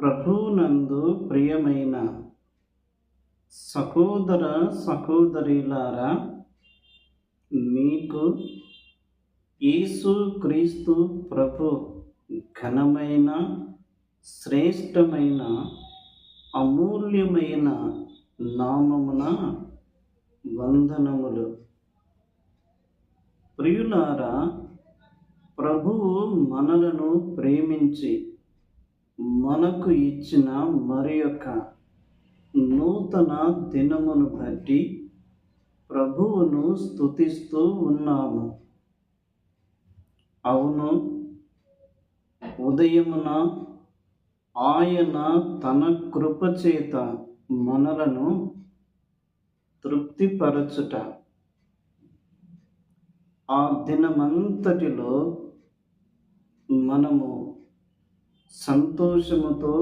ప్రభువునందు ప్రియమైన సహోదర సహోదరీలారా, మీకు యేసుక్రీస్తు ప్రభు ఘనమైన, శ్రేష్టమైన, అమూల్యమైన నామమున వందనములు. ప్రియులారా, ప్రభువు మనలను ప్రేమించి మనకు ఇచ్చిన మరి యొక్క నూతన దినమును బట్టి ప్రభువును స్తుతిస్తూ ఉన్నాము. అవును, ఉదయమున ఆయన తన కృపచేత మనలను తృప్తిపరచుట, ఆ దినమంతటిలో మనము సంతోషముతో,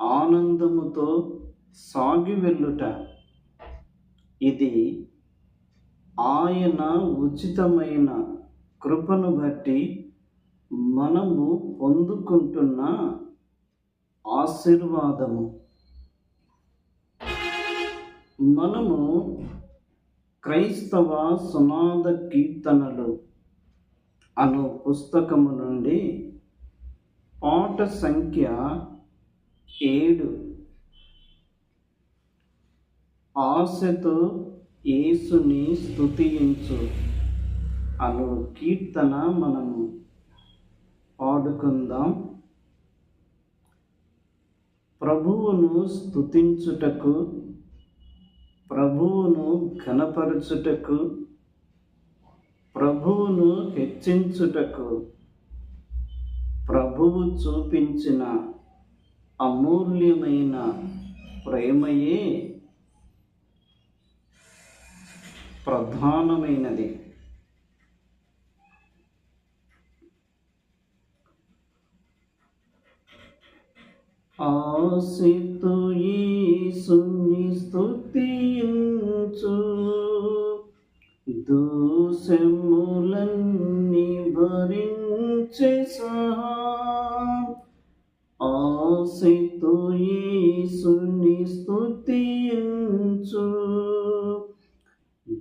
ఆనందముతో సాగి వెళ్ళుట, ఇది ఆయన ఉచితమైన కృపను బట్టి మనము పొందుకుంటున్న ఆశీర్వాదము. మనము క్రైస్తవ సునాద కీర్తనలు అను పుస్తకము నుండి పాట సంఖ్య 7, ఆశతో యేసుని స్తుతించు అను కీర్తన మనము పాడుకుందాం. ప్రభువును స్తుతించుటకు, ప్రభువును ఘనపరచుటకు, ప్రభువును హెచ్చించుటకు ప్రభువు చూపించిన అమూల్యమైన ప్రేమయే ప్రధానమైనది. ఆశతో యేసుని స్తుతించు, దోషములన్నీ భరించే సహా. ఆశతో యేసుని స్తుతించు,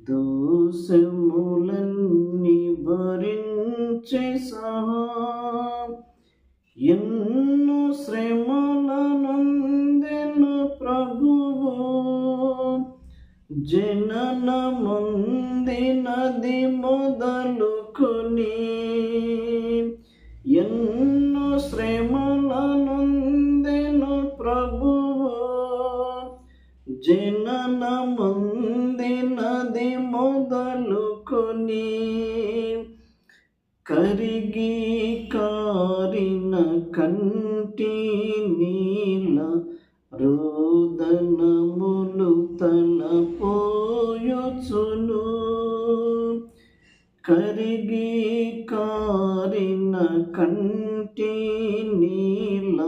దోషములన్నీ భరించే సహా. ఎన్నో శ్రమలనొందెను ప్రభువు, జననముందినది మొదలుకొని. ఎన్నో శ్రమలనొందెను ప్రభువు, జననముందినది మొదలుకొని. కరిగి కారిన కంటి నీల రోదనములు తలపోయుచును. కరిగి కారిన కంటి నీల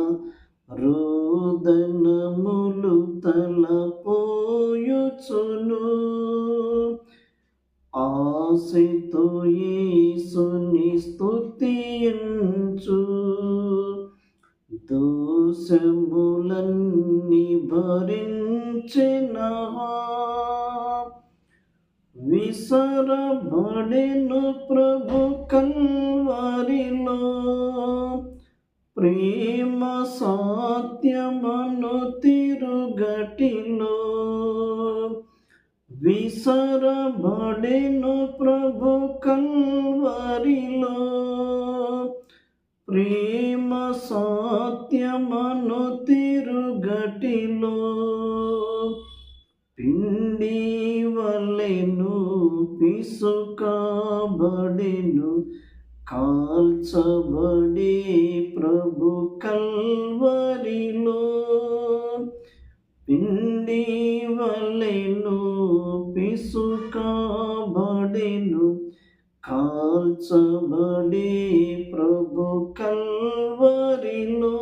రోదనములు తలపోయుచును. ఆశతో యేసుని స్తుతించు, దోషములన్నీ భరించెనా. విసరబడెను ప్రభు కల్వరిలో, ప్రేమ సత్యమను తిరుగటిలో. విసరబడెను ప్రభు కల్వరిలో, ప్రేమ సత్యమను తిరుగటిలో. పిండి వలెను పిసుకబడెను, కాల్చబడే ప్రభు కల్వరిలో. పిండి వలెను పిసుకబడెను, కాల్చబడే ప్రభు కల్వరిలో.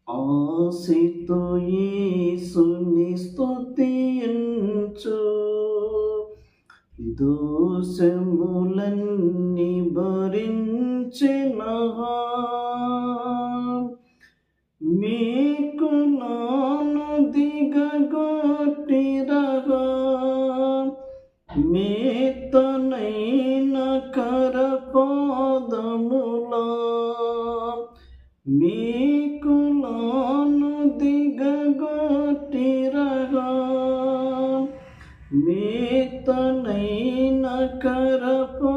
ఆశతో యేసుని స్తుతించు, దోషములన్నీ భరించెనా. మీకు నాను దిగగొట్టిరగా మేతనైన కరపాదములా మీకు నాను దిగగొట్టిరగా మేతనైన కరపాదములా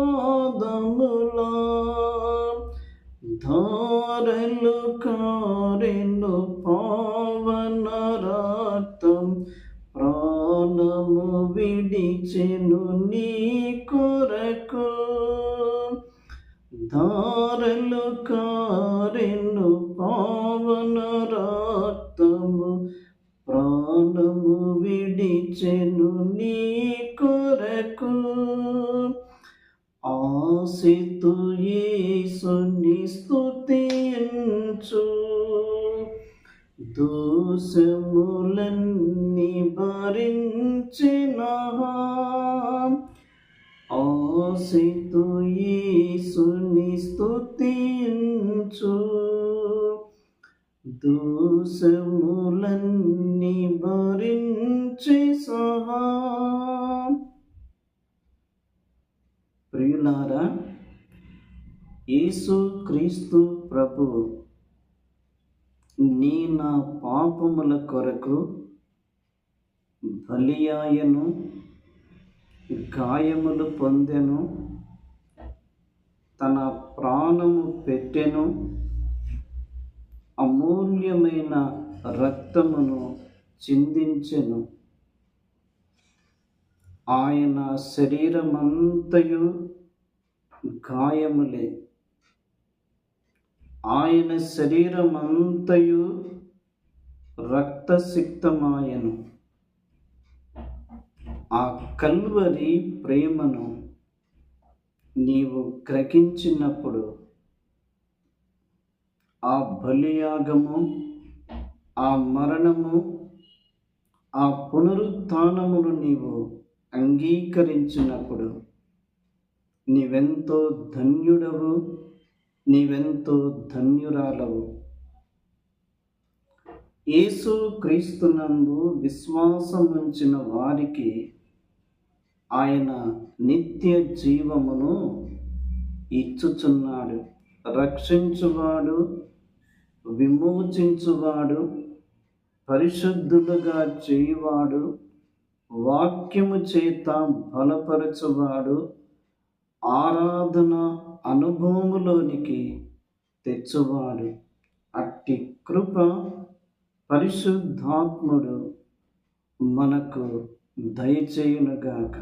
ధారలు కారెను పావన రక్తం ప్రాణము విడిచెను నీ కొరకు ధారలు కారెను పావన రక్తము ప్రాణము విడిచెను నీ కొరకు ఆశితు యేసుని స్తుతించు దోషములన్నీ భరించిన ఆశితు యేసుని స్తుతించు దోషములన్నీ భరించి సహా. ప్రియులారా, యేసు క్రీస్తు ప్రభువు నా పాపముల కొరకు బలియాయను, గాయములు పొందెను, తన ప్రాణము పెట్టెను, అమూల్యమైన రక్తమును చిందించెను. ఆయన శరీరమంతయు గాయములే, ఆయన శరీరమంతయు రక్తసిక్తమాయను. ఆ కల్వరి ప్రేమను నీవు గ్రహించినప్పుడు ఆ బలియాగము, ఆ మరణము, ఆ పునరుత్థానమును నీవు అంగీకరించినప్పుడు నీవెంతో ధన్యుడవు, నీవెంతో ధన్యురాలవు. యేసు క్రీస్తునందు విశ్వాసముంచిన వారికి ఆయన నిత్య జీవమును ఇచ్చుచున్నాడు. రక్షించువాడు, విమోచించువాడు, పరిశుద్ధులుగా చేయువాడు, వాక్యము చేత బలపరచువాడు, ఆరాధన అనుభవములోనికి తెచ్చువాడు. అట్టి కృప పరిశుద్ధాత్ముడు మనకు దయచేయునుగాక.